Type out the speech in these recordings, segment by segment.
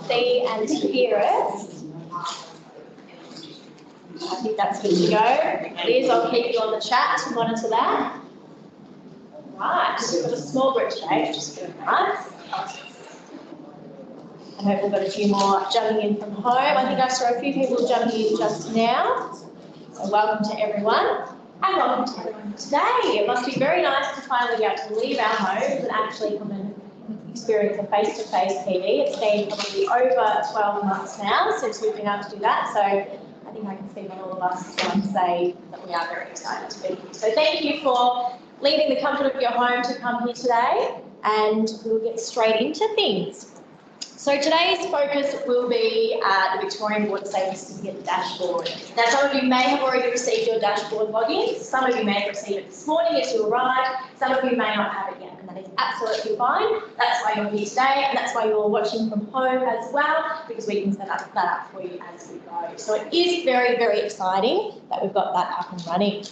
see and hear us? I think that's good to go. Liz, I'll keep you on the chat to monitor that. Right, we've got a small group today, which is good, nice. I hope we've got a few more jumping in from home. I think I saw a few people jumping in just now. So welcome to everyone. And welcome to everyone today. It must be very nice to finally be able to leave our homes and actually come and experience a face-to-face PD. It's been probably over 12 months now since we've been able to do that. So I think I can speak on all of us and say that we are very excited to be here. So thank you for leaving the comfort of your home to come here today, and we'll get straight into things. So today's focus will be the Victorian Water Safety Certificate dashboard. Now, some of you may have already received your dashboard login. Some of you may have received it this morning as you arrived. Some of you may not have it yet, and that is absolutely fine. That's why you're here today, and that's why you're watching from home as well, because we can set that up for you as we go. So it is very, very exciting that we've got that up and running.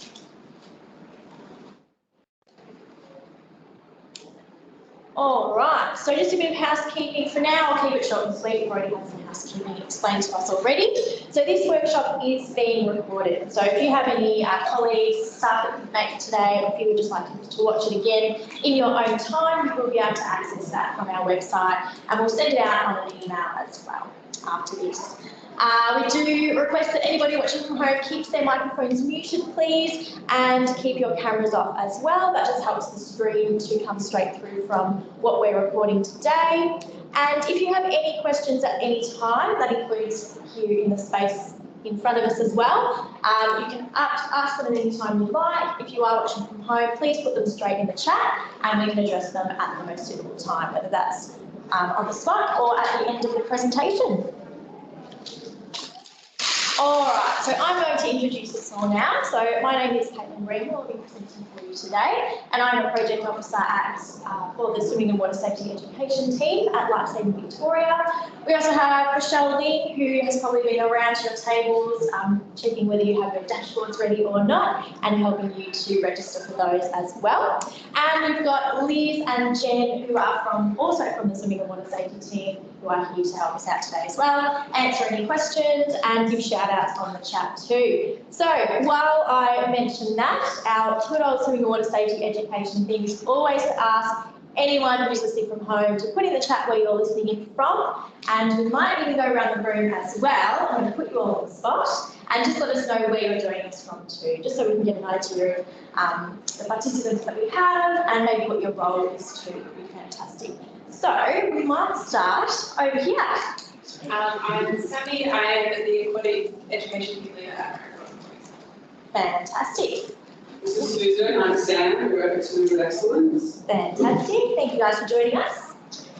All right, so just a bit of housekeeping for now. I'll keep it short and sweet. We've already had some housekeeping explained to us already. So this workshop is being recorded. So if you have any colleagues, staff that couldn't make it today, or if you would just like to watch it again in your own time, you will be able to access that from our website, and we'll send it out on an email as well after this. We do request that anybody watching from home keeps their microphones muted, please, and keep your cameras off as well. That just helps the stream to come straight through from what we're recording today. And if you have any questions at any time, that includes here in the space in front of us as well, you can ask them at any time you like. If you are watching from home, please put them straight in the chat, and we can address them at the most suitable time, whether that's on the spot or at the end of the presentation. All right, so I'm going to introduce us all now. So my name is Caitlin Green, I'll be presenting for you today, and I'm a project officer for the Swimming and Water Safety Education team at Lifesaving Victoria. We also have Michelle Lee, who has probably been around your tables, checking whether you have your dashboards ready or not, and helping you to register for those as well. And we've got Liz and Jen, who are also from the Swimming and Water Safety team, who are here to help us out today as well, answer any questions and give shout-outs on the chat too. So while I mention that, our good old Swimming and Water Safety Education thing is always to ask anyone who's listening from home to put in the chat where you're listening in from, and we might even go around the room as well. I'm going to put you all on the spot, and just let us know where you're joining us from too, just so we can get an idea of the participants that we have and maybe what your role is too. It would be fantastic. So we might start over here. I'm Sammy. I am the Aquatic Education Leader at Fantastic. This is Susan. I'm Sam. We work at Swimming with Excellence. Fantastic. Thank you guys for joining us.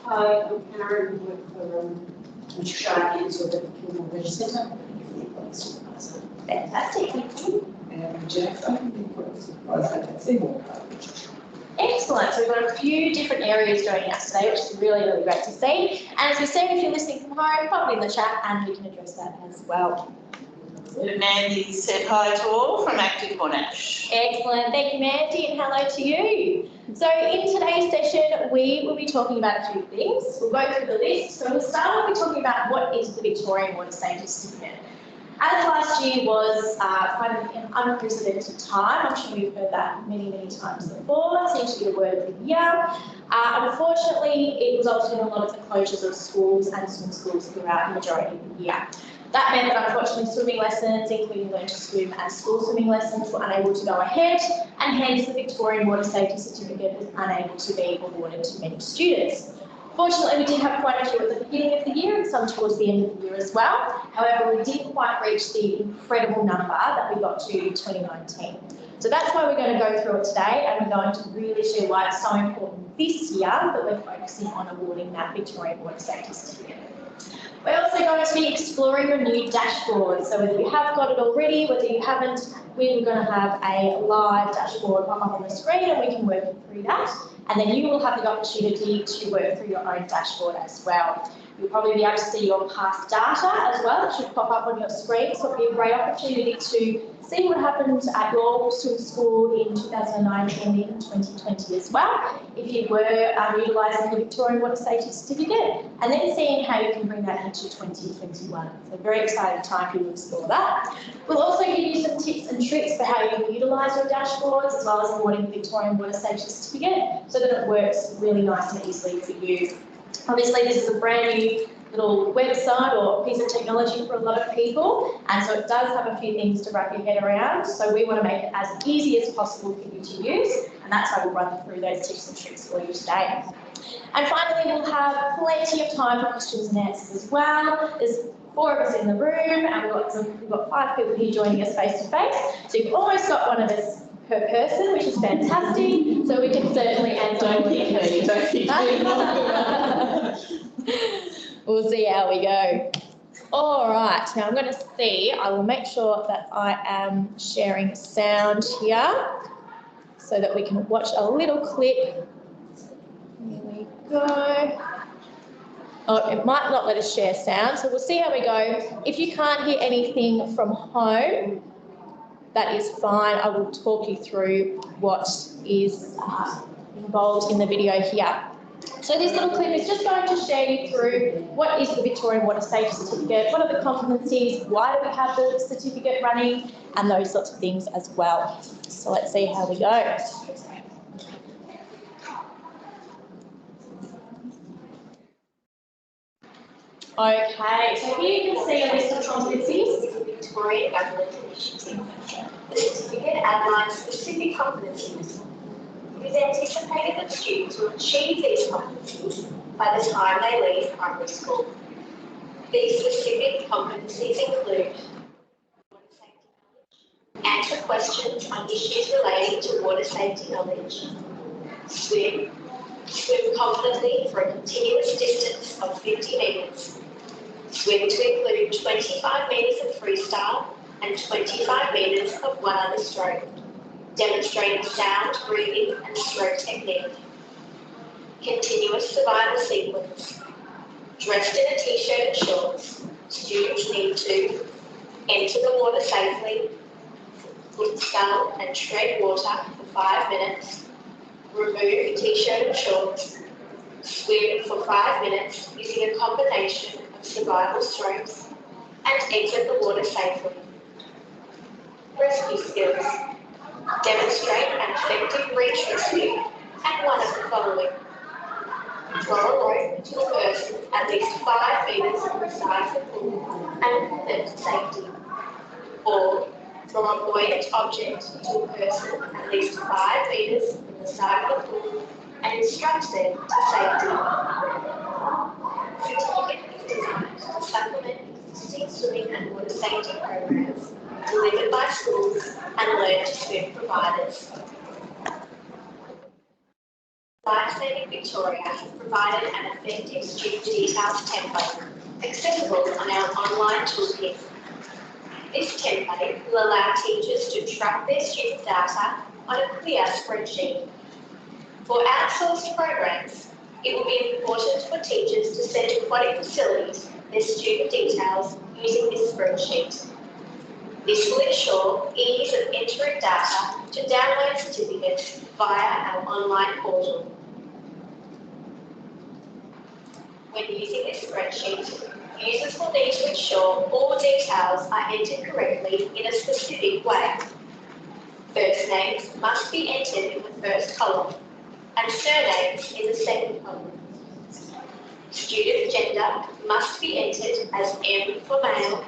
Hi, I'm Karen. I work for Sharkies or the Kilmore Leisure Centre. Fantastic. Thank you. And I'm Jeff. I'm the Seymour. Excellent. So we've got a few different areas joining us today, which is really, really great to see. And as we said, if you're listening from home, pop it in the chat and we can address that as well. Mandy said hi to all from Active Monash. Excellent. Thank you, Mandy, and hello to you. So in today's session, we will be talking about a few things. We'll go through the list. So we'll start off with talking about what is the Victorian Water Safety Certificate. As last year was kind of an unprecedented time, I'm sure you've heard that many, many times before. It seems to be the word of the year. Unfortunately, it resulted in a lot of the closures of schools and swim schools throughout the majority of the year. That meant that unfortunately swimming lessons, including Learn to Swim and school swimming lessons, were unable to go ahead, and hence the Victorian Water Safety Certificate was unable to be awarded to many students. Fortunately, we did have quite a few at the beginning of the year and some towards the end of the year as well. However, we didn't quite reach the incredible number that we got to in 2019. So that's why we're going to go through it today, and we're going to really share why it's so important this year that we're focusing on awarding that Victorian Water Safety Certificate. We're also going to be exploring your new dashboard. So whether you have got it already, whether you haven't, we're going to have a live dashboard pop up on the screen and we can work through that. And then you will have the opportunity to work through your own dashboard as well. You'll probably be able to see your past data as well. It should pop up on your screen, so it'll be a great opportunity to see what happened at your school in 2019 and 2020 as well, if you were utilising the Victorian Water Safety Certificate, and then seeing how you can bring that into 2021. So very exciting time for you to explore that. We'll also give you some tips and tricks for how you can utilise your dashboards as well as awarding the Victorian Water Safety Certificate so that it works really nice and easily for you. Obviously, this is a brand new little website or piece of technology for a lot of people, and so it does have a few things to wrap your head around, so we want to make it as easy as possible for you to use, and that's how we'll run through those tips and tricks for you today. And finally, we'll have plenty of time for questions and answers as well. There's 4 of us in the room, and we've got 5 people here joining us face to face, so you've almost got one of us per person, which is fantastic, so we can certainly answer all of your questions. Don't keep me. We'll see how we go. All right, now I'm going to see, I will make sure that I am sharing sound here so that we can watch a little clip. Here we go. Oh, it might not let us share sound, so we'll see how we go. If you can't hear anything from home, that is fine. I will talk you through what is involved in the video here. So this little clip is just going to share you through what is the Victorian Water Safety Certificate, what are the competencies, why do we have the certificate running, and those sorts of things as well. So let's see how we go. Okay, so here you can see a list of competencies. Victorian Government Initiative. The certificate outlines specific competencies. It is anticipated that students will achieve these competencies by the time they leave primary school. These specific competencies include water safety knowledge, answer questions on issues relating to water safety knowledge, swim confidently for a continuous distance of 50 metres, swim to include 25 metres of freestyle and 25 metres of one other stroke, demonstrating sound breathing and stroke technique. Continuous survival sequence. Dressed in a t-shirt and shorts, students need to enter the water safely, foot scull and tread water for 5 minutes, remove t-shirt and shorts, swim for 5 minutes using a combination of survival strokes, and exit the water safely. Rescue skills. Demonstrate an effective reach rescue and one of the following. Draw a rope to a person at least 5 metres from the side of the pool and pull them to safety. Or draw a buoyant object to a person at least 5 metres from the side of the pool and instruct them to safety. The certificate is designed to supplement existing swimming and water safety programs delivered by schools and Learn to Swim providers. Lifesaving Victoria has provided an effective student details template accessible on our online toolkit. This template will allow teachers to track their student data on a clear spreadsheet. For outsourced programs, it will be important for teachers to send to aquatic facilities their student details using this spreadsheet. This will ensure ease of entering data to download certificates via our online portal. When using this spreadsheet, users will need to ensure all details are entered correctly in a specific way. First names must be entered in the first column and surnames in the second column. Student gender must be entered as M for male,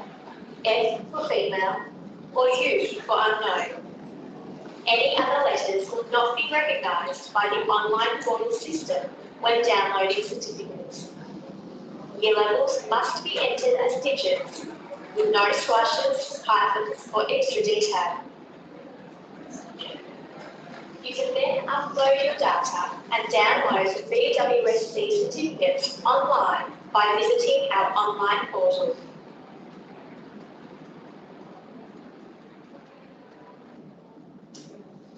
F for female, or U for unknown. Any other letters will not be recognised by the online portal system when downloading certificates. Year levels must be entered as digits, with no slashes, hyphens, or extra detail. You can then upload your data and download the VWSC certificates online by visiting our online portal.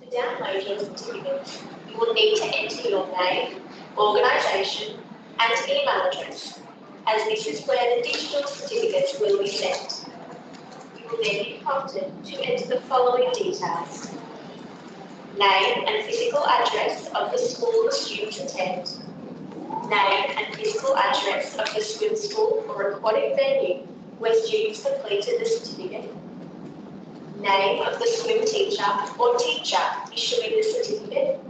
To download your certificates, you will need to enter your name, organisation, and email address, as this is where the digital certificates will be sent. You will then be prompted to enter the following details: name and physical address of the school the students attend, name and physical address of the swim school or aquatic venue where students completed the certificate, name of the swim teacher or teacher issuing the certificate,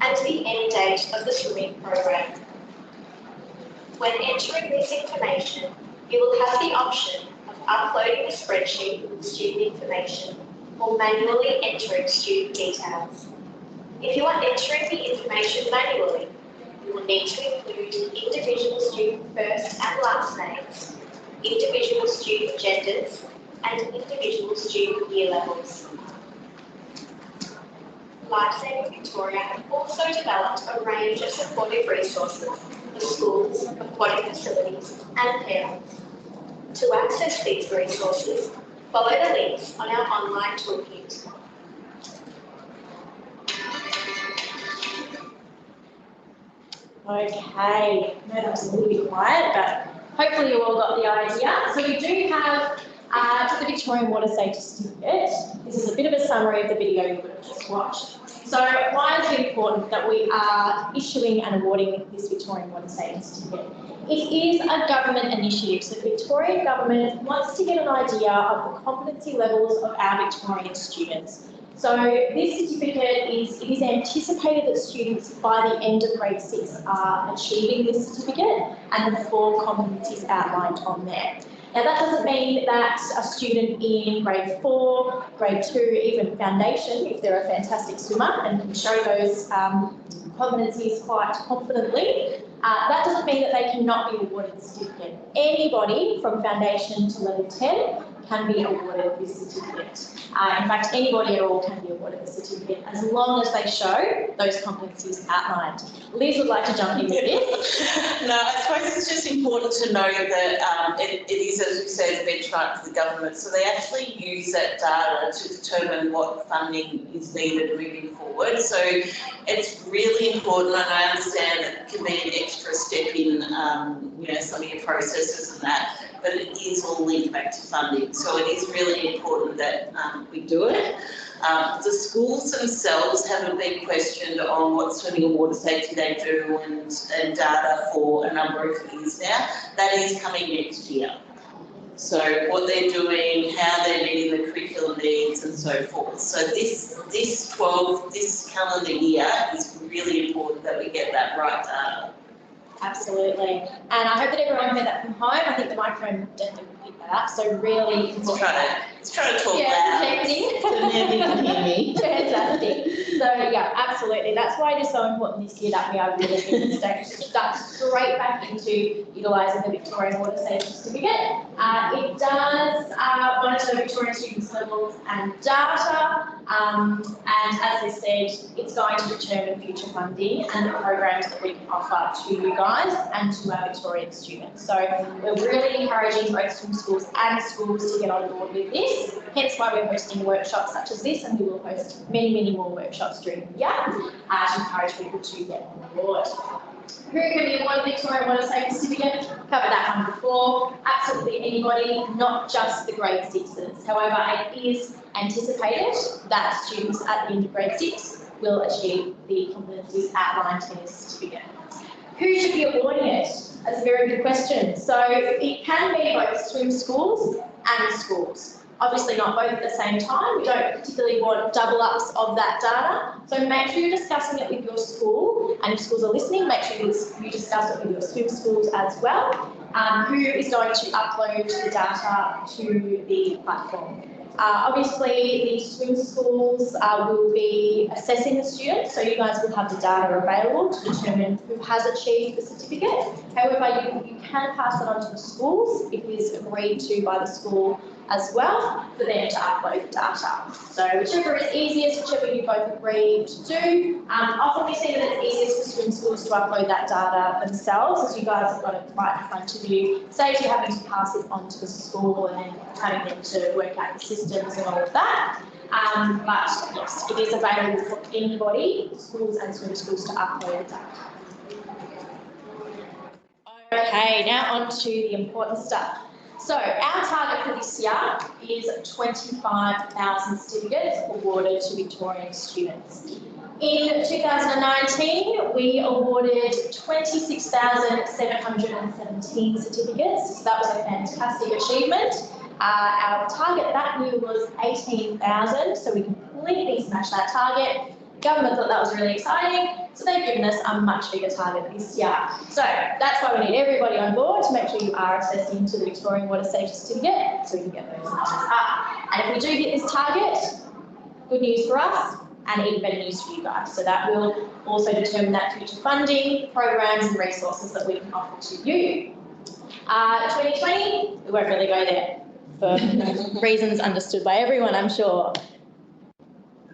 and the end date of the swimming program. When entering this information, you will have the option of uploading a spreadsheet with the student information or manually entering student details. If you are entering the information manually, you will need to include individual student first and last names, individual student genders, and individual student year levels. Lifesaving Victoria have also developed a range of supportive resources for schools, aquatic facilities, and parents. To access these resources, follow the links on our online toolkit. Okay, no, that was a little bit quiet, but hopefully you all got the idea. So we do have the Victorian Water Safety Certificate. This is a bit of a summary of the video you would have just watched. So why is it important that we are issuing and awarding this Victorian Water Safety Certificate? It is a government initiative, so the Victorian Government wants to get an idea of the competency levels of our Victorian students. So this certificate is anticipated that students by the end of grade 6 are achieving this certificate and the 4 competencies outlined on there. Now that doesn't mean that a student in grade 4, grade 2, even foundation, if they're a fantastic swimmer and can show those competencies quite confidently, that doesn't mean that they cannot be awarded the certificate. Anybody from foundation to level 10 can be awarded this certificate. In fact, anybody at all can be awarded the certificate as long as they show those competencies outlined. Liz would like to jump in with this. No, I suppose it's just important to know that it is, as we say, the benchmark for the government. So they actually use that data to determine what funding is needed moving forward. So it's really important, and I understand it can be an extra step in some of your processes and that, but it is all linked back to funding. So it is really important that we do it. The schools themselves haven't been questioned on what swimming and water safety they do and data for a number of years now. That is coming next year. So what they're doing, how they're meeting the curriculum needs and so forth. So this calendar year is really important that we get that right data. Absolutely. And I hope that everyone heard that from home. I think the microphone definitely picked that up. So really important. Let's try to talk loud. Yeah, so Mandy can hear me. Fantastic. So yeah, absolutely. That's why it is so important this year that we are really stuck straight back into utilising the Victorian Water Safety Certificate. It does monitor Victorian students' levels and data, and as I said, it's going to determine future funding and the programs that we can offer to you guys and to our Victorian students. So we're really encouraging both swim schools and schools to get on board with this, hence why we're hosting workshops such as this, and we will host many, many more workshops during the year to encourage people to get on board. Who can be awarded the Victorian Water Safety Certificate? Covered that one before. Absolutely anybody, not just the grade 6s. However, it is anticipated that students at the end of grade 6 will achieve the competencies outlined in this certificate. Who should be awarding it? That's a very good question. So it can be both swim schools and schools. Obviously not both at the same time. We don't particularly want double ups of that data. So make sure you're discussing it with your school, and if schools are listening, make sure you discuss it with your swim schools as well. Who is going to upload the data to the platform? Obviously, the swim schools will be assessing the students, so you guys will have the data available to determine who has achieved the certificate. However, you can pass it on to the schools if it is agreed to by the school as well for them to upload the data. So whichever is easiest, whichever you both agree to do. Often we see that it's easiest for swim schools to upload that data themselves, as you guys have got it right in front of you. Saves you having to pass it on to the school and then having them to work out the systems and all of that. But yes, it is available for anybody, schools and swim schools, to upload the data. Okay, now on to the important stuff. So our target for this year is 25,000 certificates awarded to Victorian students. In 2019, we awarded 26,717 certificates, so that was a fantastic achievement. Our target that year was 18,000, so we completely smashed that target. Government thought that was really exciting, so they've given us a much bigger target this year. So that's why we need everybody on board to make sure you are assessing to the Victorian Water Safety Certificate, so we can get those numbers up. And if we do hit this target, good news for us, and even better news for you guys. So that will also determine that future funding, programs and resources that we can offer to you. 2020, we won't really go there for reasons understood by everyone, I'm sure.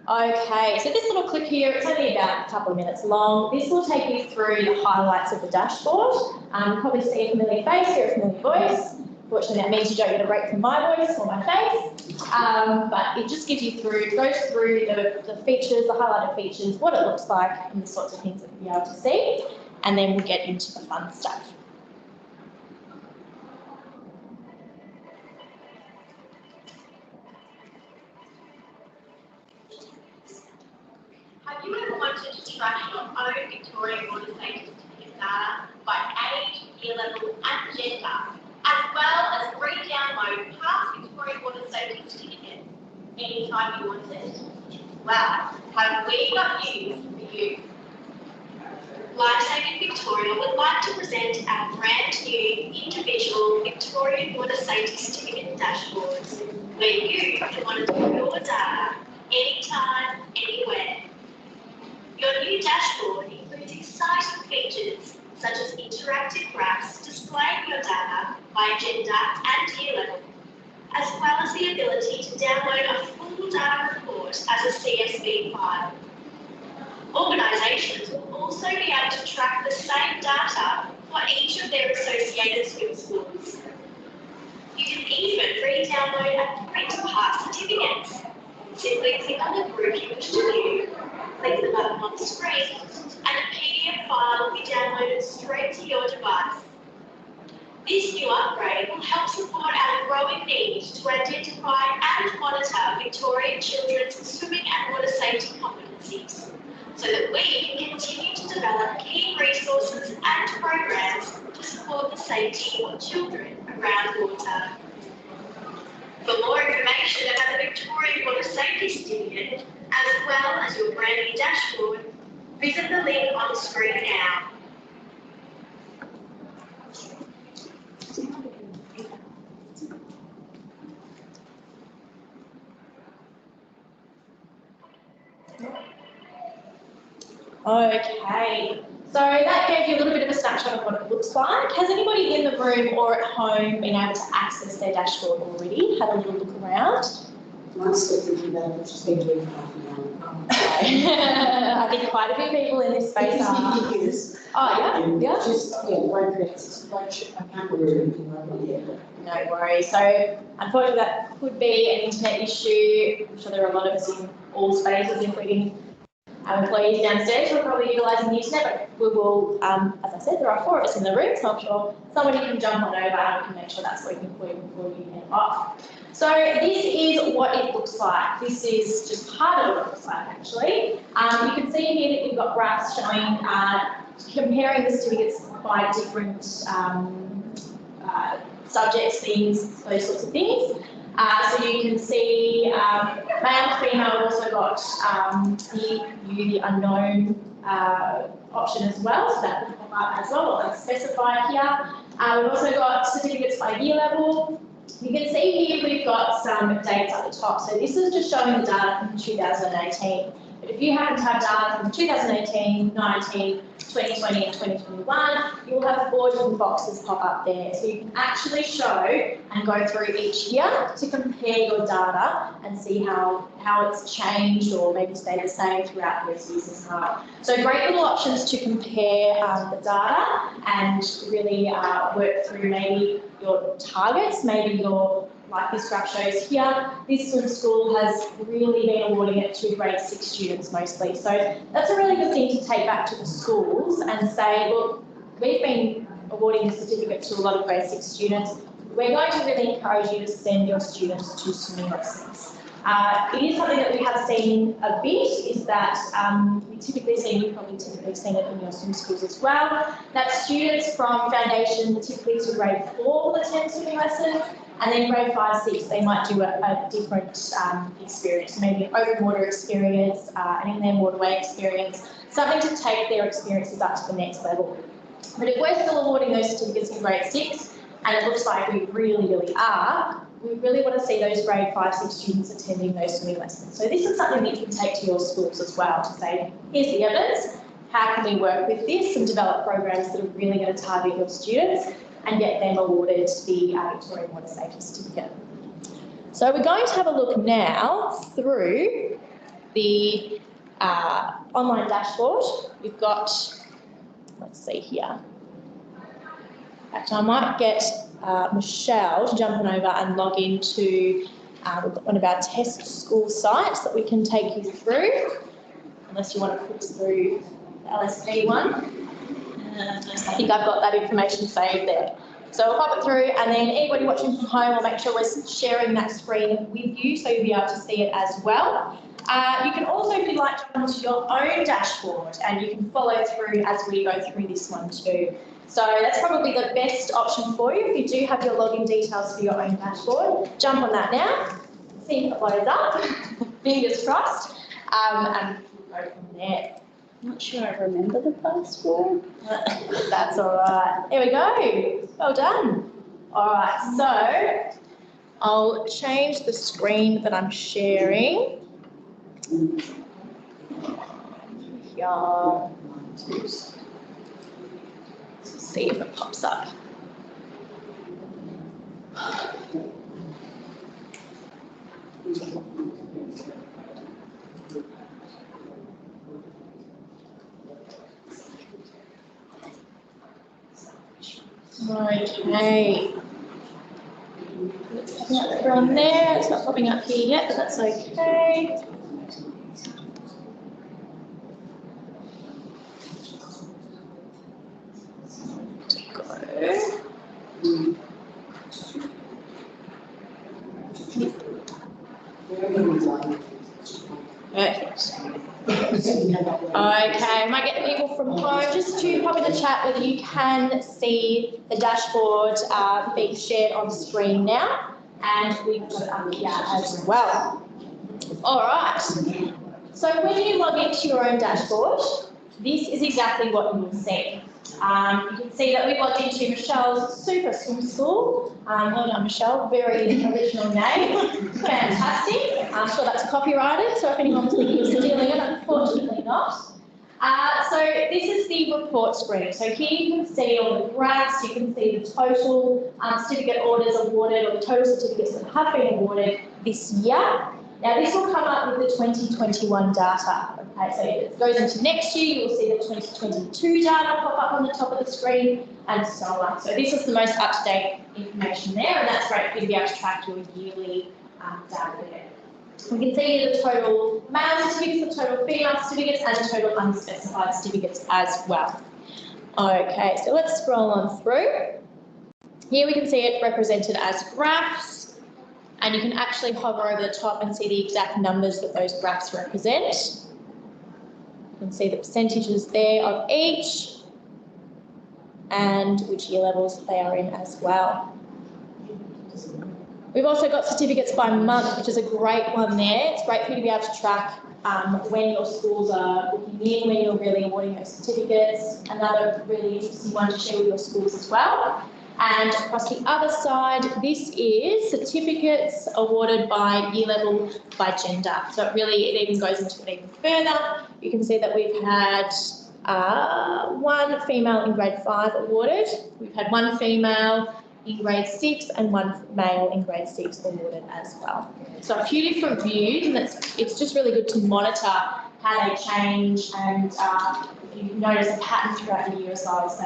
Okay, so this little clip here, it's only about a couple of minutes long. This will take you through the highlights of the dashboard. You'll probably see a familiar face, hear a familiar voice. Fortunately, that means you don't get a break from my voice or my face. But it just gives you goes through the features, the highlighted features, what it looks like, and the sorts of things that you'll be able to see. And then we'll get into the fun stuff. Have you ever wanted to track your own Victorian Water Safety Certificate data by age, year level and gender, as well as re-download past Victorian Water Safety Certificate anytime you want it? Well, have we got news for you? Lifesaving Victoria would like to present our brand new individual Victorian Water Safety Certificate dashboards, where you can monitor your data anytime, anywhere. Your new dashboard includes exciting features such as interactive graphs displaying your data by gender and year level, as well as the ability to download a full data report as a CSV file. Organisations will also be able to track the same data for each of their associated swim schools. You can even re-download and print past certificates. Simply click on the group you wish to view, click the button on the screen, and a PDF file will be downloaded straight to your device. This new upgrade will help support our growing need to identify and monitor Victorian children's swimming and water safety competencies, so that we can continue to develop key resources and programs to support the safety of children around water. For more information about the Victorian Water Safety Certificate, as well as your brand new dashboard, visit the link on the screen now. Okay, so that gave you a little bit of a snapshot of what it looks like. Has anybody in the room or at home been able to access their dashboard already? Had a little look around? I'm still thinking about it, I've just been doing half an hour. I think quite a few people in this space are. Oh, yeah? Just, one creates, I can't remember anything right yet. No worries. So, unfortunately, that could be an internet issue. I'm sure there are a lot of us in all spaces, including our employees downstairs who are probably utilising the internet, but we will, as I said, there are 4 of us in the room, so I'm sure somebody can jump on over and we can make sure that's working for you before you head off. So this is what it looks like. This is just part of what it looks like, actually. You can see here that you've got graphs showing, comparing the certificates by different subjects, themes, those sorts of things. So you can see male, female, we've also got the unknown option as well, so that will pop up as well, or specified here. We've also got certificates by year level. You can see here we've got some dates at the top. So this is just showing the data from 2018. But if you happen to have data from 2018, 19, 2020 and 2021, you'll have 4 different boxes pop up there. So you can actually show and go through each year to compare your data and see how it's changed or maybe stayed the same throughout those years as well. So great little options to compare the data and really work through maybe your targets, maybe your, like this graph shows here, this swim school has really been awarding it to grade 6 students mostly. So that's a really good thing to take back to the schools and say, look, we've been awarding the certificate to a lot of grade 6 students, we're going to really encourage you to send your students to swimming lessons. It is something that we have seen a bit, is that we typically see, you've probably typically seen it in your swim schools as well, that students from foundation typically to grade 4 will attend swimming lessons, and then grade 5, 6, they might do a different experience, maybe an open water experience, an inland waterway experience, something to take their experiences up to the next level. But if we're still awarding those certificates in grade 6, and it looks like we really are, we really want to see those grade 5, 6 students attending those swimming lessons. So this is something that you can take to your schools as well, to say, here's the evidence, how can we work with this and develop programs that are really going to target your students and get them awarded the Victorian Water Safety Certificate. So we're going to have a look now through the online dashboard. We've got, let's see here. In fact, I might get Michelle to jump on over and log into one of our test school sites that we can take you through, unless you want to put through the LSP one. I think I've got that information saved there. So we'll pop it through, and then anybody watching from home, we'll make sure we're sharing that screen with you so you'll be able to see it as well. You can also, if you'd like, jump onto your own dashboard and you can follow through as we go through this one too. So that's probably the best option for you. If you do have your login details for your own dashboard, jump on that now, see if it loads up, fingers crossed, and we'll go from there. I'm not sure I remember the password. That's all right. Here we go. Well done. All right, so I'll change the screen that I'm sharing. Yeah. See if it pops up. Okay. It's popping up from there. It's not popping up here yet, but that's okay. Perfect. Okay, I might get people from home just to pop in the chat whether you can see the dashboard being shared on screen now, and we've got it up here as well. All right, so when you log into your own dashboard, this is exactly what you will see. You can see that we've logged into Michelle's Super Swim School. Well done, Michelle. Very original name. Fantastic. I'm sure that's copyrighted, so if anyone was thinking of stealing it, unfortunately not. So this is the report screen. So here you can see all the graphs, you can see the total certificate orders awarded, or the total certificates that have been awarded this year. Now this will come up with the 2021 data. Okay, so if it goes into next year, you will see the 2022 data pop up on the top of the screen, and so on. So this is the most up-to-date information there, and that's great for you to be able to track your yearly data there. We can see here the total male certificates, the total female certificates, and the total unspecified certificates as well. Okay, so let's scroll on through. Here we can see it represented as graphs. And you can actually hover over the top and see the exact numbers that those graphs represent. You can see the percentages there of each and which year levels they are in as well. We've also got certificates by month, which is a great one there. It's great for you to be able to track when your schools are booking in, when you're really awarding those certificates. Another really interesting one to share with your schools as well. And across the other side, this is certificates awarded by year level, by gender. So it even goes into it even further. You can see that we've had one female in grade 5 awarded. We've had one female in grade 6 and one male in grade 6 awarded as well. So a few different views, and it's just really good to monitor how they change, and you notice a pattern throughout the year as well as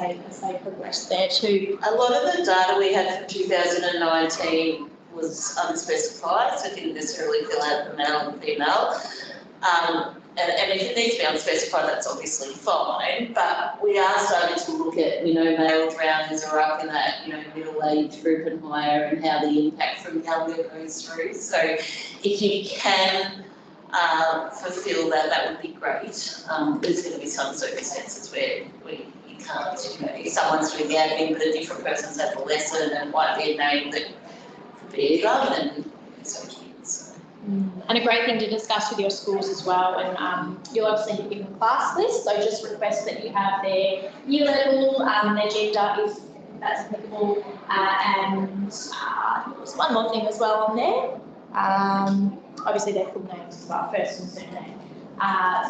they progress there too. A lot of the data we had from 2019 was unspecified, so it didn't necessarily fill out the male and female. and if it needs to be unspecified, that's obviously fine, but we are starting to look at, male drowners are up in that, middle age group and higher, and how the impact from younger goes through. So if you can fulfil that, that would be great. There's going to be some circumstances where you can't, if someone's doing the admin but a different person's adolescent and might be a name that could be either, then it's okay. And a great thing to discuss with your schools as well, and you'll obviously be given class lists, so just request that you have their year level, their gender if that's applicable, and there's one more thing as well on there, obviously their full names as well, first and surname.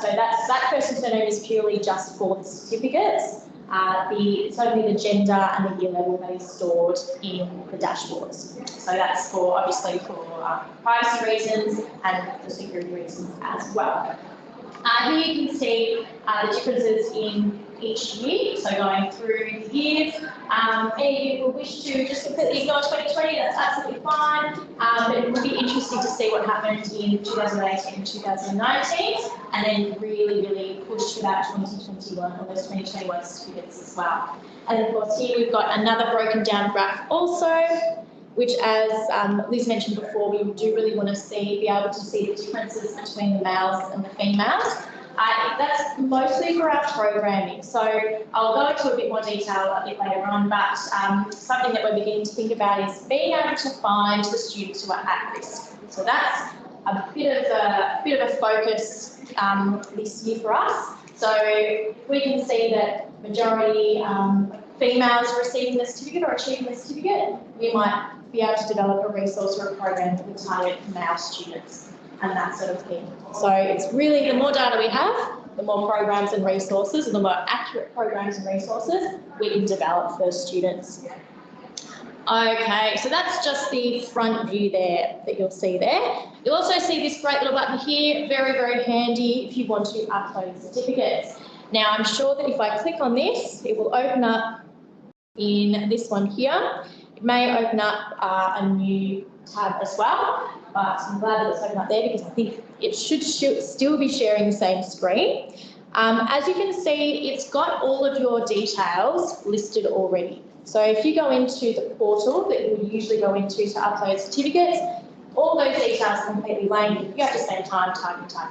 So that first and surname is purely just for the certificates. It's only the gender and the year level that is stored in the dashboards. So that's obviously for privacy reasons and for security reasons as well. Here you can see the differences in each year, so going through the years. Any of you will wish to just completely ignore 2020, that's absolutely fine, but it would be interesting to see what happened in 2018 and 2019, and then really push for that 2021 or those 2021 certificates as well. And of course here we've got another broken down graph also, which as Liz mentioned before, we do really want to be able to see the differences between the males and the females. That's mostly for our programming, so I'll go into a bit more detail a bit later on, but something that we're beginning to think about is being able to find the students who are at risk. So that's a bit of a focus this year for us. So we can see that majority females receiving the certificate or achieving the certificate, we might be able to develop a resource or a program that would target male students and that sort of thing. So it's really, the more data we have, the more programs and resources, and the more accurate programs and resources we can develop for students. Okay, so that's just the front view there that you'll see there. You'll also see this great little button here, very handy if you want to upload certificates. Now I'm sure that if I click on this, it will open up in this one here. It may open up a new tab as well, but I'm glad that it's open up there because I think it should still be sharing the same screen. As you can see, it's got all of your details listed already. So if you go into the portal that you would usually go into to upload certificates, all those details are completely blank. You have to spend time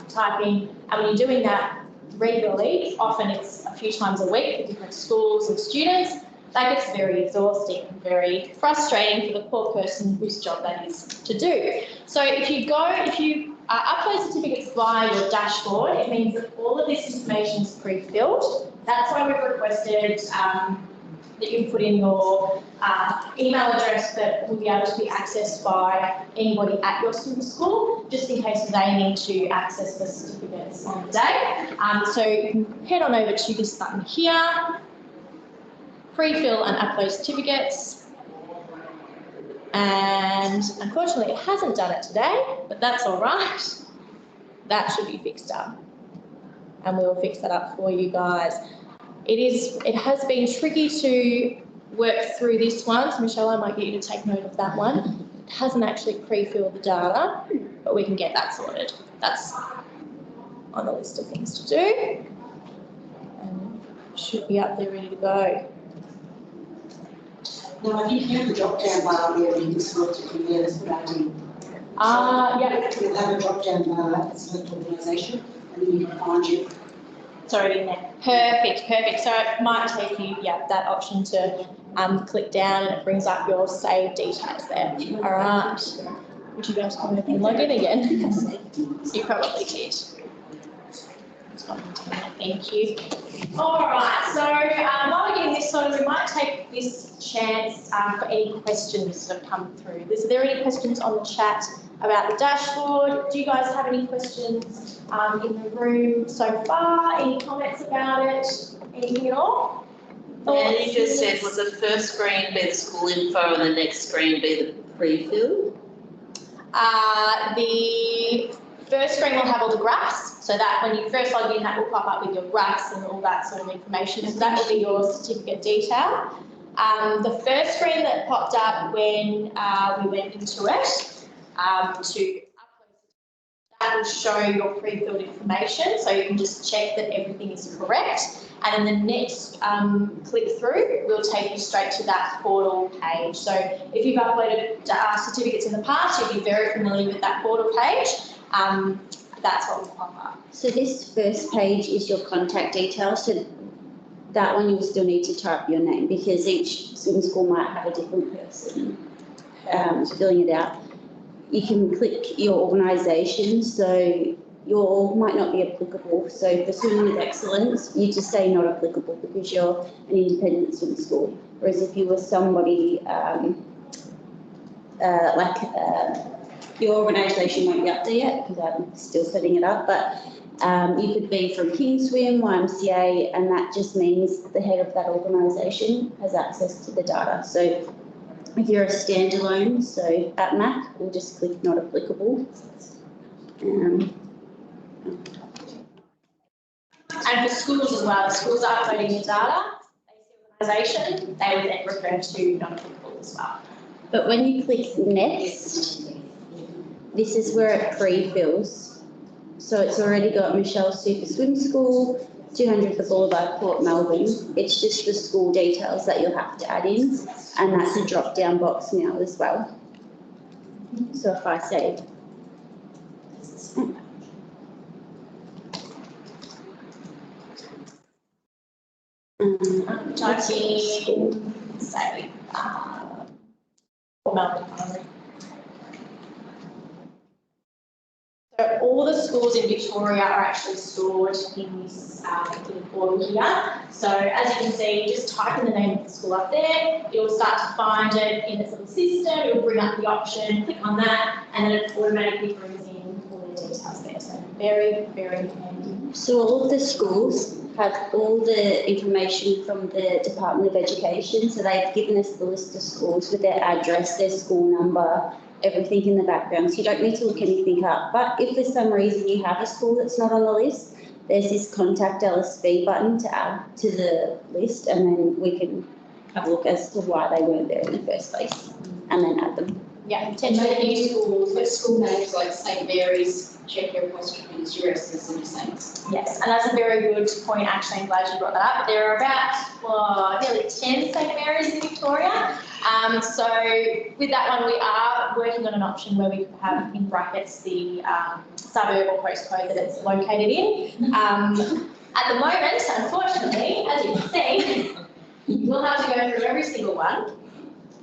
typing, and when you're doing that regularly, often it's a few times a week for different schools and students, that gets very exhausting and very frustrating for the poor person whose job that is to do. So if you upload certificates via your dashboard, it means that all of this information is pre-filled. That's why we've requested that you put in your email address that will be able to be accessed by anybody at your student school, just in case they need to access the certificates on the day. So you can head on over to this button here, pre-fill and upload certificates. And unfortunately it hasn't done it today, but that's all right. That should be fixed up. And we will fix that up for you guys. It has been tricky to work through this one, so Michelle, I might get you to take note of that one. It hasn't actually pre-filled the data, but we can get that sorted. That's on the list of things to do. And should be up there ready to go. Now, I think you have a drop-down bar there, you can select it from there, that's what I do. Yeah. You'll have a drop-down bar, select organisation, and then you can find your. Sorry, in there. Perfect. So it might take you, that option to click down and it brings up your saved details there. All right. Would you be able to come in and log in again? You probably did. Thank you. All right, so while we're getting this sorted, we might take this chance for any questions that have come through. Is there any questions on the chat about the dashboard? Do you guys have any questions in the room so far? Any comments about it? Anything at all? And you just said, was the first screen be the school info and the next screen be the pre-fill? The first screen will have all the graphs, so that when you first log in, that will pop up with your graphs and all that sort of information. So that will be your certificate detail. The first screen that popped up when we went into it to upload, that will show your pre-filled information, so you can just check that everything is correct. And then the next click through will take you straight to that portal page. So if you've uploaded certificates in the past, you'll be very familiar with that portal page. That's what will pop up. So this first page is your contact details. So that one you'll still need to type your name because each swim school might have a different person filling it out. You can click your organisation, so your might not be applicable. So for Swimming with Excellence, you just say not applicable because you're an independent swim school. Whereas if you were somebody your organisation won't be up there yet because I'm still setting it up, but you could be from King Swim, YMCA, and that just means the head of that organisation has access to the data. So if you're a standalone, so at MAC, we'll just click not applicable. And for schools as well, schools are uploading the data, they see organisation, they would then refer to not applicable as well. But when you click next, this is where it pre-fills. So it's already got Michelle Super Swim School, 200 The Boulevard, Port Melbourne. It's just the school details that you'll have to add in, and that's a drop-down box now as well. So if I say typing, say, Melbourne Primary. So all the schools in Victoria are actually stored in this portal here. So as you can see, just type in the name of the school up there, it will start to find it in its little system, it will bring up the option, click on that, and then it automatically brings in all the details there. So very, very handy. So all of the schools have all the information from the Department of Education. So they've given us the list of schools with their address, their school number, everything in the background. So you don't need to look anything up. But if for some reason you have a school that's not on the list, there's this contact LSB button to add to the list, and then we can have a look as to why they weren't there in the first place and then add them. Yeah, Potentially new schools, but school names like St Mary's, check your apostrophes, your S's and your Saints. yes, and that's a very good point actually, I'm glad you brought that up. There are about nearly 10 St Mary's in Victoria. So with that one, we are working on an option where we could have in brackets the suburb or postcode that it's located in. At the moment, unfortunately, as you can see, we'll have to go through every single one.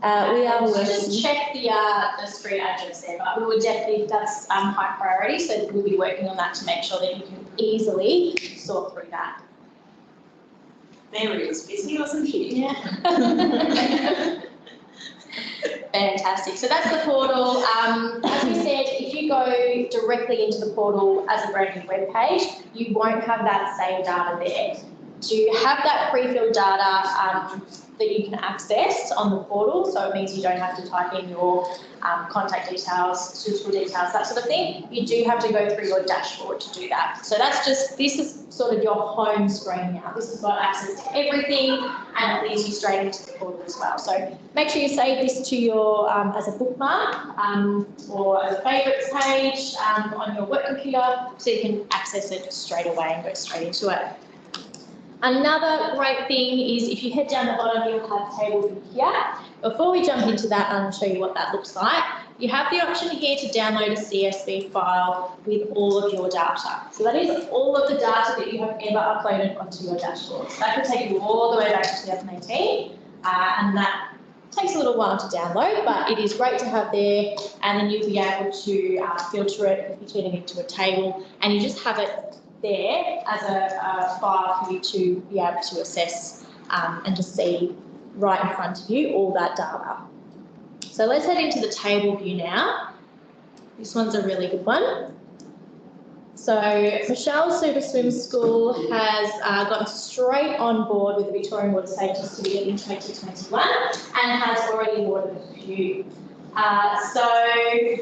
We are working. Just check the street address there, but we would definitely, that's high priority, so we'll be working on that to make sure that you can easily sort through that. Mary was busy, wasn't she? Yeah. Fantastic. So that's the portal. As we said, if you go directly into the portal as a brand new web page, you won't have that same data there. To have that pre-filled data that you can access on the portal, so it means you don't have to type in your contact details, school details, that sort of thing. You do have to go through your dashboard to do that. So that's just, this is sort of your home screen now. This has got access to everything and it leads you straight into the portal as well. So make sure you save this to your, as a bookmark or as a favourites page on your work computer so you can access it straight away and go straight into it. Another great thing is if you head down the bottom, you'll have table view here. Before we jump into that and show you what that looks like, you have the option here to download a CSV file with all of your data. So that is all of the data that you have ever uploaded onto your dashboard. So that could take you all the way back to 2018, and that takes a little while to download, but it is great to have there, and then you'll be able to filter it if you're turning it into a table, and you just have it there as a file for you to be able to assess and just see right in front of you all that data. So let's head into the table view now. This one's a really good one. So Michelle Super Swim School has gotten straight on board with the Victorian Water Safety Certificate in 2021 and has already awarded a few. So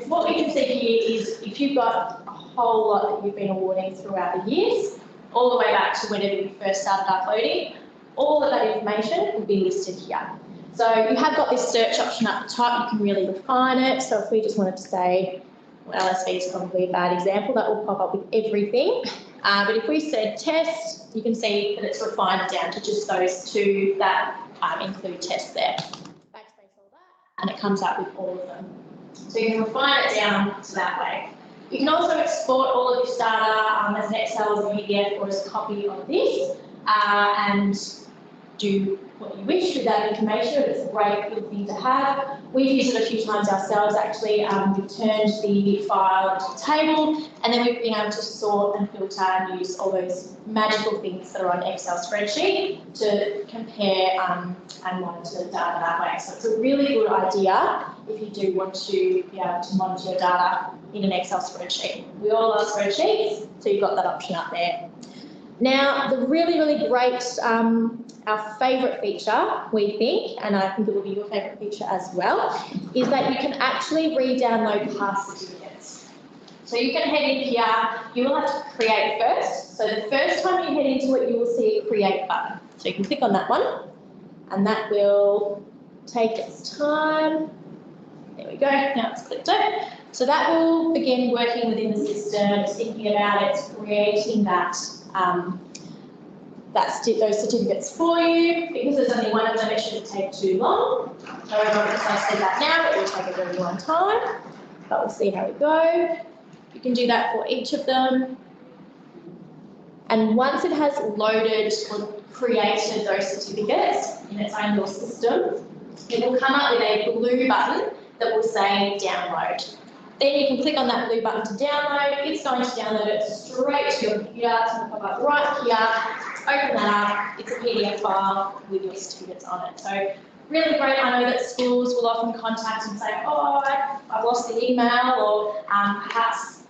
what we can see here is if you've got a whole lot that you've been awarding throughout the years, all the way back to whenever you first started uploading, all of that information will be listed here. So you have got this search option at the top, you can really refine it. So if we just wanted to say Well, LSV is probably a bad example. That will pop up with everything. But if we said test, you can see that it's refined down to just those two that include test there. Backspace all that, and it comes out with all of them. So you can refine it down to that way. You can also export all of this data as an Excel, as a PDF, or as a copy of this, and do what you wish with that information. It's a great little thing to have. We've used it a few times ourselves actually. We've turned the file into a table, and then we've been able to sort and filter and use all those magical things that are on Excel spreadsheet to compare and monitor the data that way. So it's a really good idea if you do want to be able to monitor your data in an Excel spreadsheet. We all love spreadsheets, so you've got that option up there. Now, the really, really great, our favourite feature, we think, and I think it will be your favourite feature as well, is that you can actually re-download past certificates. So you can head in here, you will have to create first. So the first time you head into it, you will see a create button. So you can click on that one, and that will take its time. There we go, now it's clicked it. So that will begin working within the system, it's thinking about it, it's creating that those certificates for you. Because there's only one of them, it shouldn't take too long. However, because I said that now, it will take a very long time, but we'll see how we go. You can do that for each of them. And once it has loaded or created those certificates in its own little system, it will come up with a blue button that will say download. Then you can click on that blue button to download. It's going to download it straight to your computer. It's going to pop up right here. Open that up. It's a PDF file with your certificates on it. So really great. I know that schools will often contact and say, oh, I've lost the email, or perhaps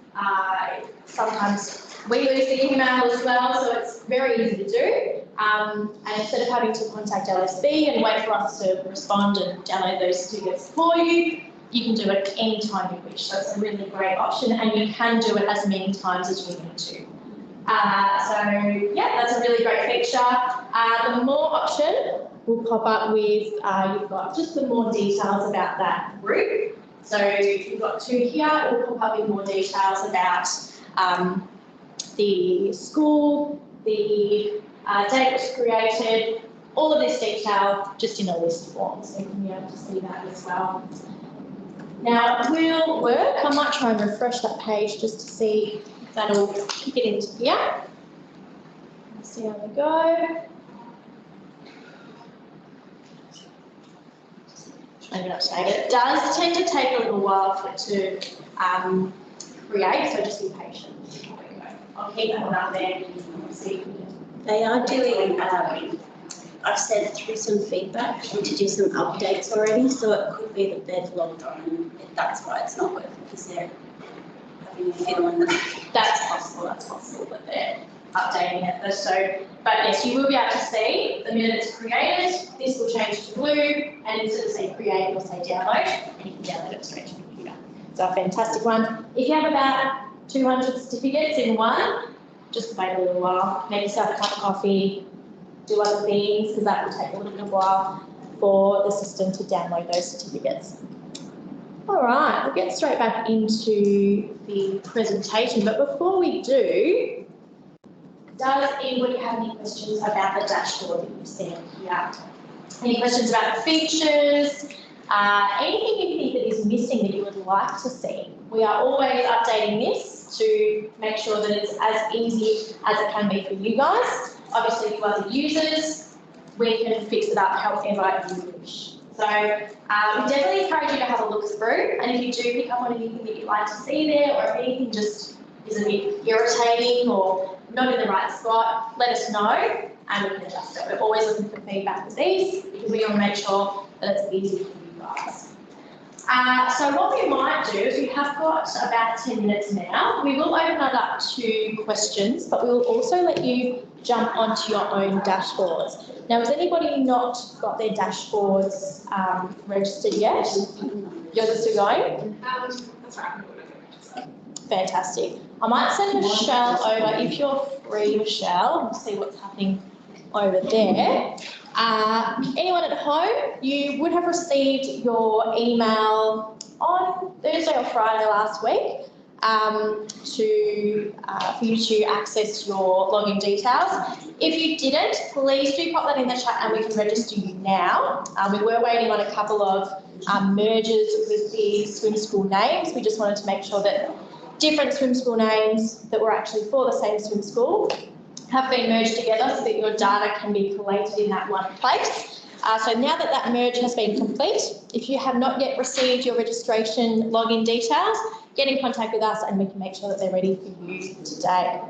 sometimes we lose the email as well. So it's very easy to do. And instead of having to contact LSB and wait for us to respond and download those certificates for you, you can do it anytime you wish. So it's a really great option, and you can do it as many times as you need to. So yeah, that's a really great feature. The more option will pop up with, you've got just the more details about that group. So you've got two here, it will pop up with more details about the school, the date it was created, all of this detail just in a list form, so you can be able to see that as well. Now it will work. I might try and refresh that page just to see if that'll kick it into here. Let's see how we go. Maybe not saying it. It does tend to take a little while for it to create, so just be patient. There we go. I'll keep that one up there and see if we can. They are doing, I've sent through some feedback and to do some updates already, so it could be that they've logged on and that's why it's not working, because they're having a feeling that. That's possible that they're updating it. So, but yes, you will be able to see the minute it's created, this will change to blue, and instead of saying create, it will say download, and you can download it straight to your computer. So a fantastic one. If you have about 200 certificates in one, just wait a little while, make yourself a cup of coffee, do other things, because that will take a little bit of a while for the system to download those certificates. All right, we'll get straight back into the presentation, but before we do, does anybody have any questions about the dashboard that you've seen here? Any questions about the features? Anything you think that is missing that you would like to see? We are always updating this to make sure that it's as easy as it can be for you guys. Obviously, you are the users. We can fix it up however you wish. So we definitely encourage you to have a look through, and if you do pick up on anything that you'd like to see there, or if anything just is a bit irritating or not in the right spot, let us know and we can adjust it. We're always looking for feedback with these because we want to make sure that it's easy for you guys. So what we might do is we have got about 10 minutes now. We will open that up to questions, but we will also let you jump onto your own dashboards. Now, has anybody not got their dashboards registered yet? Yours are still going? That's right. Fantastic. I might send Michelle over, if you're free, Michelle, and see what's happening over there. Anyone at home, you would have received your email on Thursday or Friday last week for you to access your login details. If you didn't, please do pop that in the chat and we can register you now. We were waiting on a couple of mergers with the swim school names. We just wanted to make sure that different swim school names that were actually for the same swim school have been merged together so that your data can be collated in that one place. So now that that merge has been complete, if you have not yet received your registration login details, get in contact with us and we can make sure that they're ready for you today.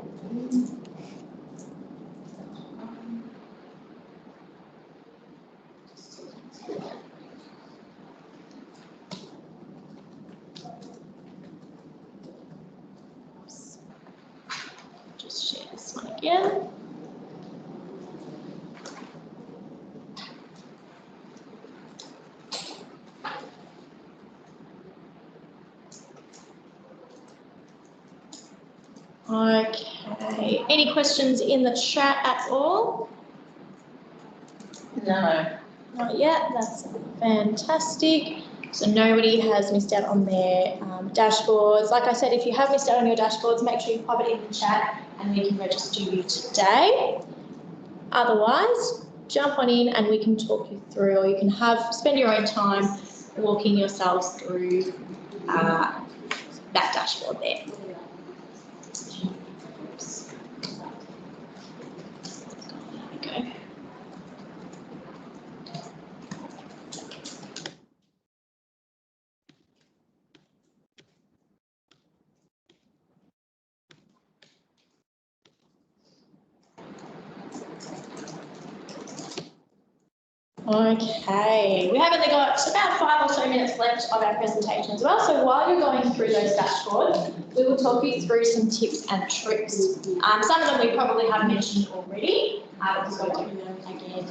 Just share this one again. Okay, any questions in the chat at all? No. Not yet, that's fantastic. So nobody has missed out on their dashboards. Like I said, if you have missed out on your dashboards, make sure you pop it in the chat and we can register you today. Otherwise, jump on in and we can talk you through, or you can spend your own time walking yourselves through that dashboard there. Okay. Okay, we have only got about 5 or so minutes left of our presentation as well. So while you're going through those dashboards, we will talk you through some tips and tricks. Some of them we probably have mentioned already, but we'll go through them again.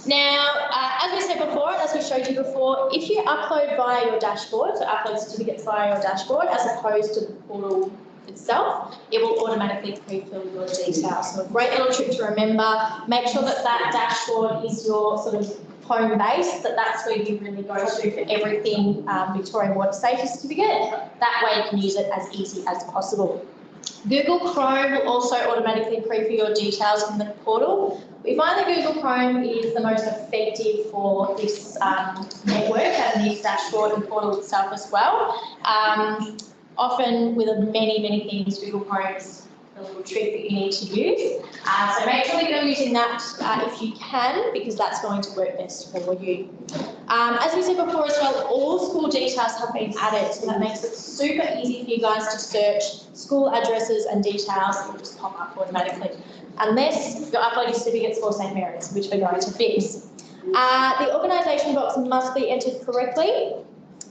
Now, as we said before, as we showed you before, if you upload via your dashboard, so upload certificates via your dashboard as opposed to the portal itself, it will automatically pre-fill your details. So a great little trick to remember, make sure that that dashboard is your sort of home base, that's where you really go to for everything Victorian Water Safety Certificate. That way you can use it as easy as possible. Google Chrome will also automatically pre-fill your details from the portal. We find that Google Chrome is the most effective for this network and this dashboard and portal itself as well. Often with many things, Google Chrome is a little trick that you need to use. So make sure that you're using that if you can, because that's going to work best for you. As we said before as well, all school details have been added, so that makes it super easy for you guys to search school addresses and details that will just pop up automatically, unless you're uploading certificates for St Mary's, which we're going to fix. The organisation box must be entered correctly.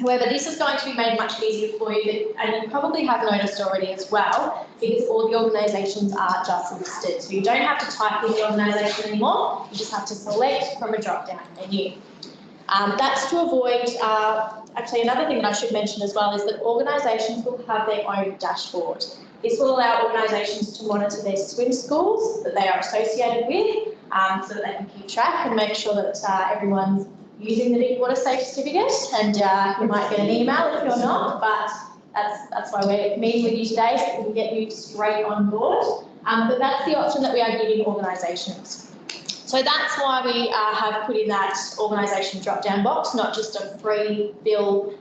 However, this is going to be made much easier for you, and you probably have noticed already as well, because all the organisations are just listed. So you don't have to type in the organisation anymore, you just have to select from a drop-down menu. That's to avoid, actually another thing that I should mention as well is that organisations will have their own dashboard. This will allow organisations to monitor their swim schools that they are associated with, so that they can keep track and make sure that everyone's using the Water Safety Certificate, and you might get an email if you're not, but that's why we're meeting with you today, so we can get you straight on board. But that's the option that we are giving organisations. So that's why we have put in that organisation drop-down box, not just a free bill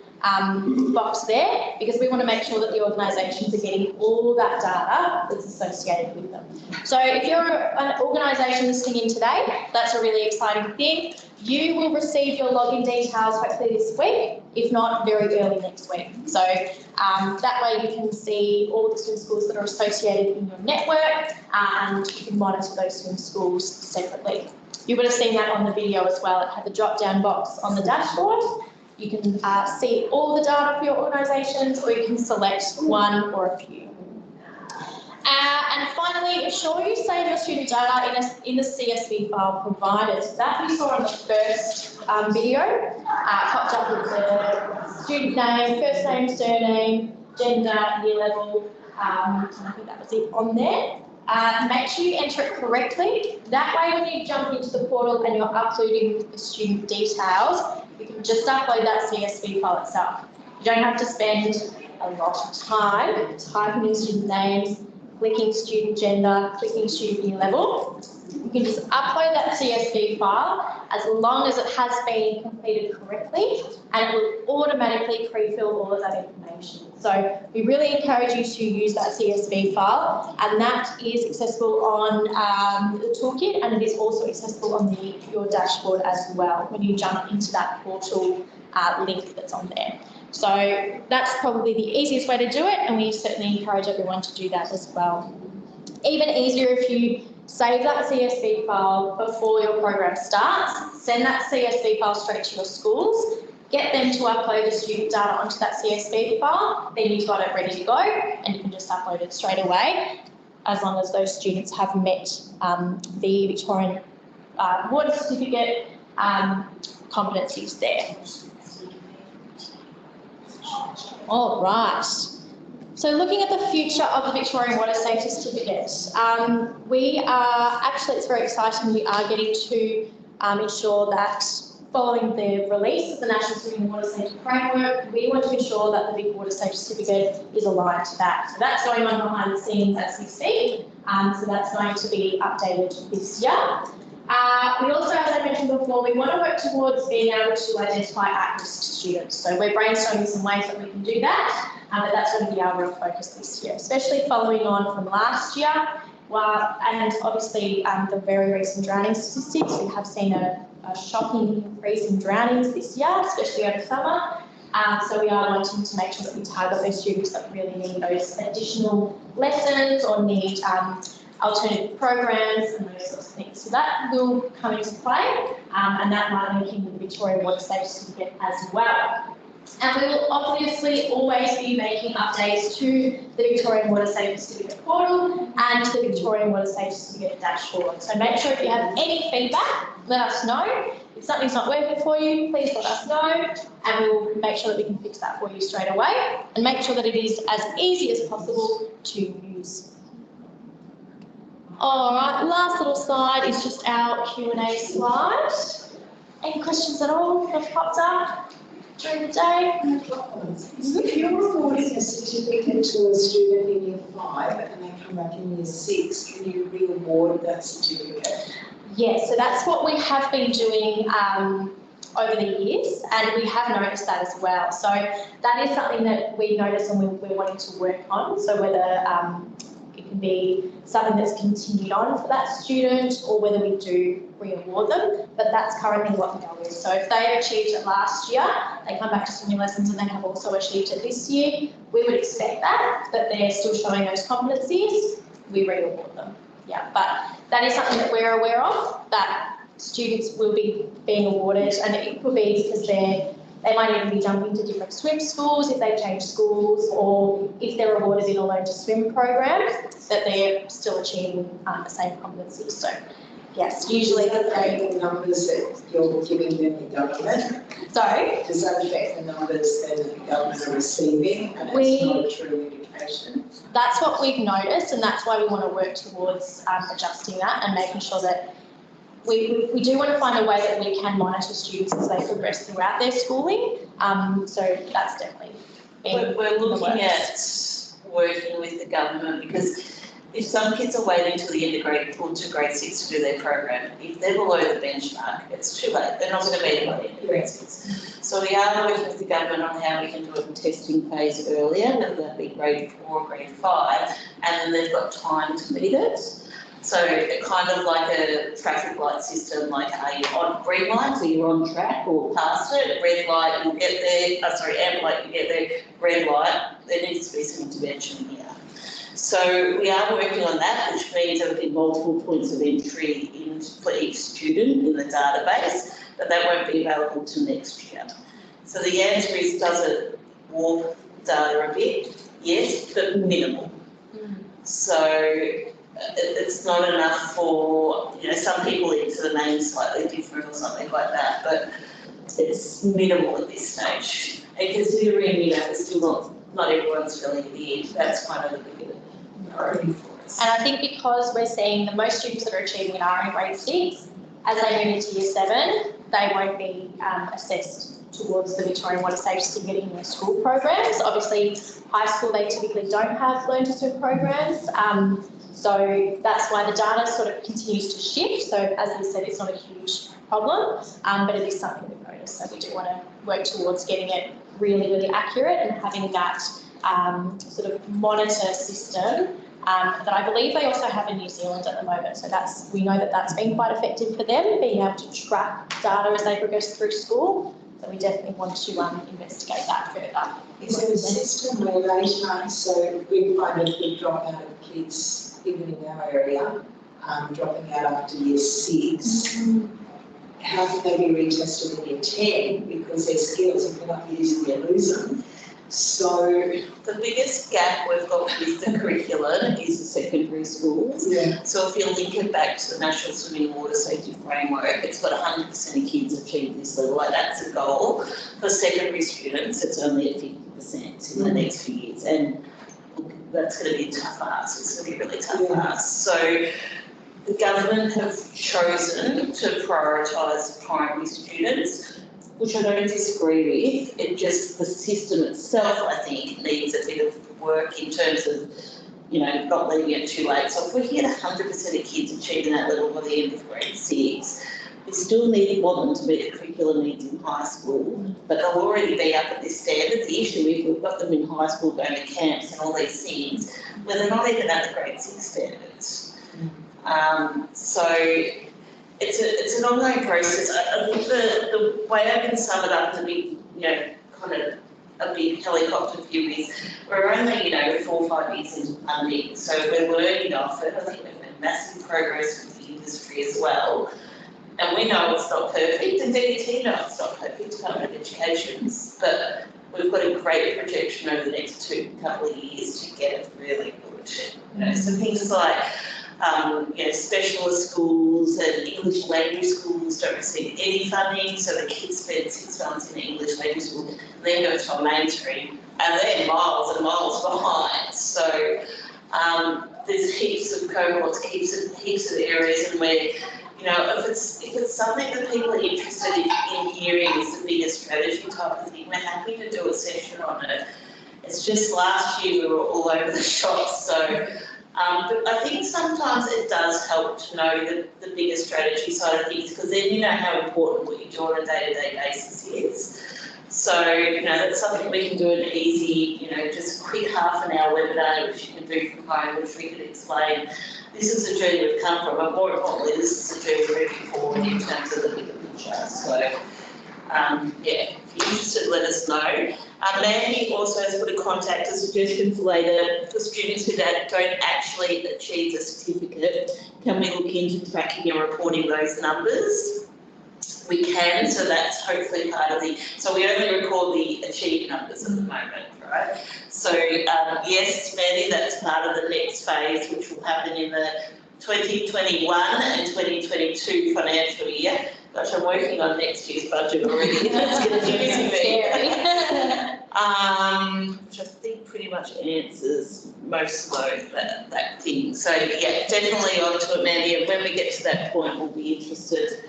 box there, because we want to make sure that the organisations are getting all that data that's associated with them. So if you're an organisation listening in today, that's a really exciting thing. You will receive your login details hopefully this week, if not very early next week. So that way you can see all the swim schools that are associated in your network, and you can monitor those swim schools separately. You would have seen that on the video as well. It had the drop-down box on the dashboard. You can see all the data for your organisations, or you can select one or a few. And finally, ensure you save your student data in the CSV file provided. That we saw on the first video, popped up with the student name, first name, surname, gender, year level, and I think that was it on there. Make sure you enter it correctly. That way when you jump into the portal and you're uploading the student details, you can just upload that CSV file itself. You don't have to spend a lot of time typing in student names, clicking student gender, clicking student year level. You can just upload that CSV file as long as it has been completed correctly, and it will automatically pre-fill all of that information. So we really encourage you to use that CSV file, and that is accessible on the toolkit, and it is also accessible on your dashboard as well when you jump into that portal link that's on there. So that's probably the easiest way to do it, and we certainly encourage everyone to do that as well. Even easier if you save that CSV file before your program starts, send that CSV file straight to your schools, get them to upload the student data onto that CSV file, then you've got it ready to go and you can just upload it straight away as long as those students have met the Victorian Water Certificate competencies there. All right. So looking at the future of the Victorian Water Safety Certificate, we are, actually it's very exciting, we are getting to ensure that following the release of the National Swimming and Water Safety Framework, we want to ensure that the Vic Water Safety Certificate is aligned to that. So that's going on behind the scenes as we speak, so that's going to be updated this year. We also, as I mentioned before, we want to work towards being able to identify at-risk students. So we're brainstorming some ways that we can do that, but that's going to be our real focus this year, especially following on from last year. And obviously the very recent drowning statistics, we have seen a shocking increase in drownings this year, especially over summer. So we are wanting to make sure that we target those students that really need those additional lessons or need alternative programs and those sorts of things. So that will come into play, and that might link in with the Victorian Water Safety Certificate as well. And we will obviously always be making updates to the Victorian Water Safety Certificate portal and to the Victorian Water Safety Certificate dashboard. So make sure if you have any feedback, let us know. If something's not working for you, please let us know, and we will make sure that we can fix that for you straight away and make sure that it is as easy as possible to use. All right, last little slide is just our Q&A slide. Any questions at all that have popped up during the day? If you're awarding a certificate to a student in year 5 and they come back in year 6, can you re-award that certificate? Yes, so that's what we have been doing over the years, and we have noticed that as well. So that is something that we notice and we're wanting to work on. So whether it can be something that's continued on for that student or whether we do re-award them, but that's currently what the goal is. So if they achieved it last year, they come back to swimming lessons and they have also achieved it this year, we would expect that they're still showing those competencies, we re-award them. Yeah, but that is something that we're aware of, that students will be being awarded, and it could be because they might even be jumping to different swim schools if they change schools, or if they're awarded in a learn to swim program, that they're still achieving the same competencies. So yes, usually does that affect the numbers that you're giving them the government? Sorry? Does that affect the numbers that the government are receiving, and it's not a true indication? That's what we've noticed, and that's why we want to work towards adjusting that and making sure that we do want to find a way that we can monitor students as they progress throughout their schooling. So that's definitely we're looking at working with the government, because if some kids are waiting until the end of grade 4 to grade 6 to do their program, if they're below the benchmark, it's too late. They're not going to be able to do grade 6. So we are working with the government on how we can do a testing phase earlier, whether that be grade 4 or grade 5, and then they've got time to meet it. So kind of like a traffic light system, like are you on green light, so you're on track or past it, red light, you'll get there, amber light, you get there, red light, there needs to be some intervention here. So we are working on that, which means there will be multiple points of entry for each student in the database, but that won't be available till next year. So the answer is, does it warp data a bit? Yes, but minimal. So it's not enough for, some people enter the name slightly different or something like that, but it's minimal at this stage. And considering, it's still not everyone's filling it in, that's kind of the big priority for us. And I think because we're seeing the most students that are achieving it are in grade 6, as they move into year 7, they won't be assessed towards the Victorian Water Safety Certificate in their school programs. Obviously, high school, they typically don't have learn to swim programs. So that's why the data sort of continues to shift. So as we said, it's not a huge problem, but it is something we've noticed. So we do want to work towards getting it really, really accurate and having that sort of monitor system that I believe they also have in New Zealand at the moment. So we know that that's been quite effective for them, being able to track data as they progress through school. So we definitely want to investigate that further. Is there a system where they can't, so we find a big drop out of kids, even in our area, dropping out after year 6, how can they be retested in year 10? Because their skills, if they're not using, they lose them. So the biggest gap we've got with the curriculum is the secondary schools. yeah. So if you link it back to the National Swimming Water Safety Framework, it's got 100% of kids achieve this level. Like that's a goal. For secondary students, it's only at 50% in the next few years. And look, that's going to be a tough ask. It's going to be a really tough ask. So the government have chosen to prioritise primary students, which I don't disagree with. It just, the system itself, I think, needs a bit of work in terms of, you know, not leaving it too late. So if we get 100% of kids achieving that level by the end of grade 6, we still want them to meet the curriculum needs in high school, but they'll already be up at this standard. The issue is we've got them in high school going to camps and all these things where they're not even at the grade 6 standards. So it's an ongoing process. I think the way I can sum it up to be, you know, kind of a big helicopter view is we're only, 4 or 5 years into funding, so we're learning off it. I think we've made massive progress with the industry as well. And we know it's not perfect, and DET know it's not perfect, Department of Education, but we've got a great projection over the next couple of years to get it really good. So things like specialist schools and English language schools don't receive any funding, so the kids spend 6 months in English language school, and then go to a mainstream, and they're miles and miles behind. So there's heaps of cohorts, heaps of areas, and where, if it's something that people are interested in hearing is the bigger strategy type of thing, we're happy to do a session on it. It's just last year we were all over the shop, so. But I think sometimes it does help to know the bigger strategy side of things, because then you know how important what you do on a day-to-day basis is. So, that's something we can do an easy, just a quick half-an-hour webinar which you can do from home, which we can explain. This is the journey we've come from, and more importantly, this is the journey we're moving forward in terms of the bigger picture. So, if you're interested, let us know. Mandy also has put a contact, a suggestion for later for students who don't actually achieve the certificate. Can we look into tracking and reporting those numbers? We can, so that's hopefully part of so we only record the achieved numbers at the moment, right? So yes, Mandy, that's part of the next phase, which will happen in the 2021 and 2022 financial year. Gosh, I'm working on next year's budget already. That's going to be busy me. Which I think pretty much answers most of that thing. So yeah, definitely onto it, Mandy. And when we get to that point, we'll be interested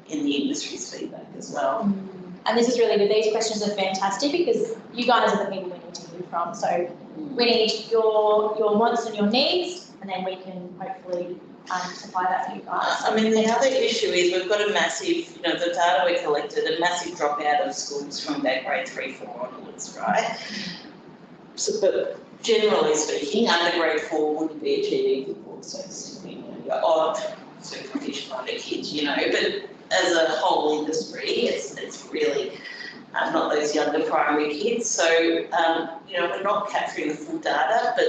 in the industry's feedback as well. And this is really good. These questions are fantastic because you guys are the people we need to hear from. So we need your wants and your needs, and then we can hopefully supply that for you guys. I mean, the other issue is we've got a massive, the data we collected, a massive dropout of schools from about grade 3, 4 onwards, right? So, but generally speaking, under grade 4 wouldn't be achieving before, so it's your odd supervision kind of kids, but as a whole industry, it's really not those younger primary kids. So, we're not capturing the full data, but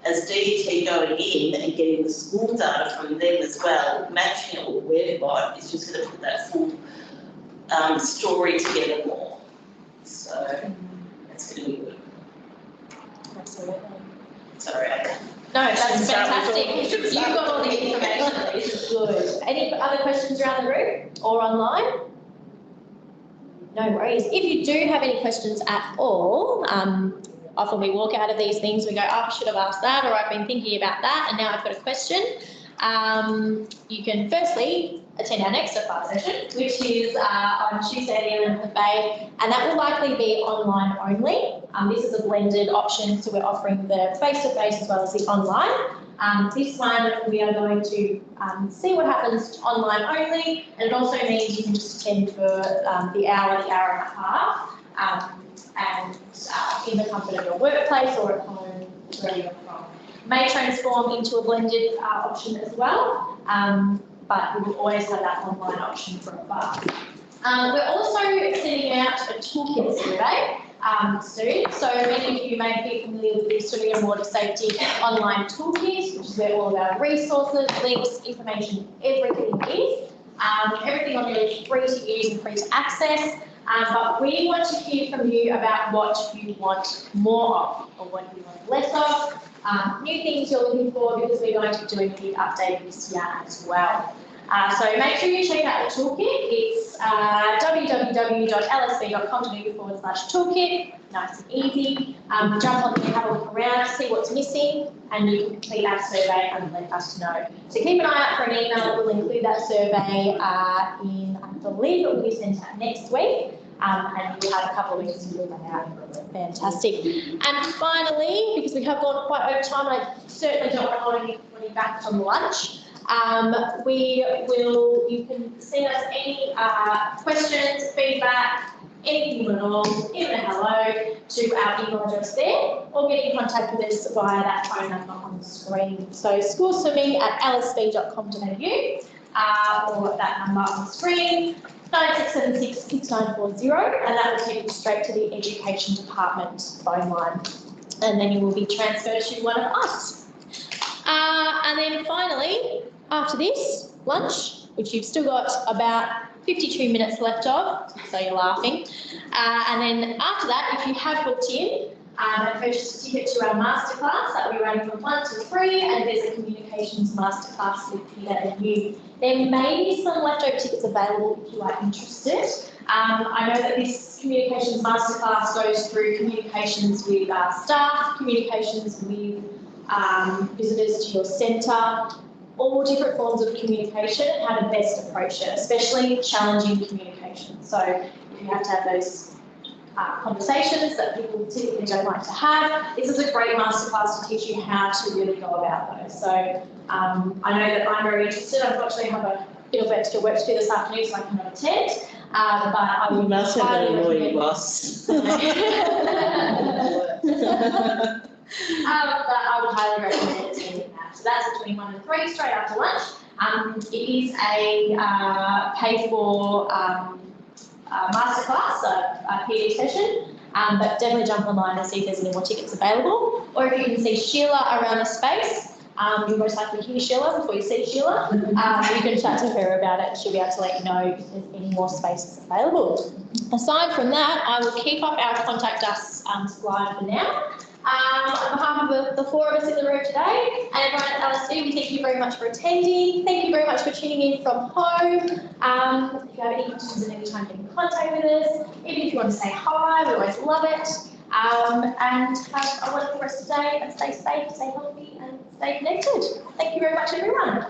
as DET going in and getting the school data from them as well, matching it with what we've got is just going to put that full story together more. So that's going to be good. Absolutely. Sorry, No, that's fantastic. You've got all the information. It's good. Any other questions around the room or online? No worries. If you do have any questions at all, often we walk out of these things, we go, oh, I should have asked that, or I've been thinking about that, and now I've got a question. You can firstly attend our next AFAR session, which is on Tuesday the 11th of May, and that will likely be online only. This is a blended option, so we're offering the face-to-face as well as the online. This one we are going to see what happens online only, and it also means you can just attend for the hour and a half, and in the comfort of your workplace or at home, wherever you're from. May transform into a blended option as well, but we will always have that online option for AFAR. We're also sending out a toolkit survey soon. So many of you may be familiar with the Victorian Water Safety online toolkit, which is where all of our resources, links, information, everything is. Everything on there is free to use and free to access. But we want to hear from you about what you want more of or what you want less of. New things you're looking for, because we're going to be doing a big update this year as well. So make sure you check out the toolkit. It's www.lsb.com.au/toolkit. Nice and easy. Jump on there, have a look around, see what's missing, and you can complete our survey and let us know. So keep an eye out for an email that will include that survey in, I believe it will be sent out next week. And you'll have a couple of weeks to fill that out. Fantastic. And finally, because we have gone quite over time, I certainly don't want to hold anybody back from lunch. You can send us any questions, feedback, anything at all, even a hello, to our email address there, or get in contact with us via that phone number on the screen. So schools4me@lsb.com.au, or that number on the screen, 9676-6940, and that will take you straight to the Education Department phone line. And then you will be transferred to one of us. And then finally, after this, lunch, which you've still got about 52 minutes left of, so you're laughing. And then after that, if you have booked in and purchased a ticket to our masterclass, that will be running from 1 to 3, and there's a communications masterclass with Peter and you. There may be some leftover tickets available if you are interested. I know that this communications masterclass goes through communications with staff, communications with visitors to your centre, all different forms of communication and how to best approach it, especially challenging communication. So if you have to have those conversations that people typically don't like to have, this is a great masterclass to teach you how to really go about those. So I know that I'm very interested. Unfortunately, I have a bit of extra work to do this afternoon, so I cannot attend. But I will must have an annoying boss. But I would highly recommend attending that. So that's between 1 and 3, straight after lunch. It is a paid for masterclass, a PD session, but definitely jump online and see if there's any more tickets available. Or if you can see Sheila around the space, you'll most likely hear Sheila before you see Sheila. You can chat to her about it. She'll be able to let you know if there's any more spaces available. Aside from that, I will keep up our contact us slide for now. On behalf of the 4 of us in the room today and everyone at LSD, we thank you very much for attending. Thank you very much for tuning in from home. If you have any questions at any time, get in contact with us. Even if you want to say hi, we always love it. And have a wonderful rest of the day, and stay safe, stay healthy, and stay connected. Thank you very much, everyone.